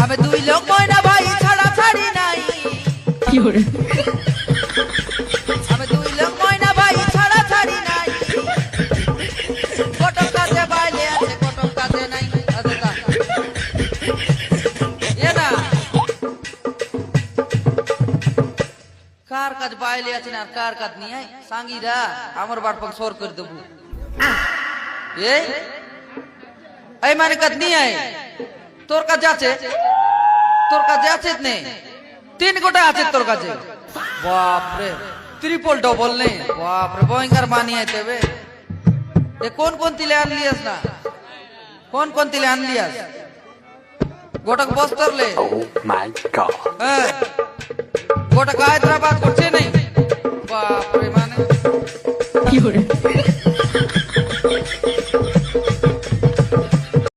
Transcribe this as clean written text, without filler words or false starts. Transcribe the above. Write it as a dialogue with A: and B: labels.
A: আমি দুই লোক ময়না ভাই ছাড়া ছাড়ি নাই আমি দুই লোক ময়না ভাই ছাড়া ছাড়ি নাই কটক কাজে বাইলে আছে কটক কাজে নাই কার কাজ বাইলে আছে না কার কাজ নিয়ে সাঙ্গিরা আমার বাড় পর সর করে দেবো এই মানে কাজ নিয়ে তোর কাছে আছে তোর কাছে আছে নেই 3 গোটা আছে তোর কাছে বাপরে ট্রিপল ডবল নেই বাপরে ভয়ঙ্কর বানিয়ে দেবে এ কোন কোন তিলে আনলিয়াস না কোন কোন তিলে আনলিয়াস গোটাক বস্তর লে
B: Oh my god.
A: হ্যাঁ গোটাক হায়দ্রাবাদ করছে নেই বাপরে মানে কি করে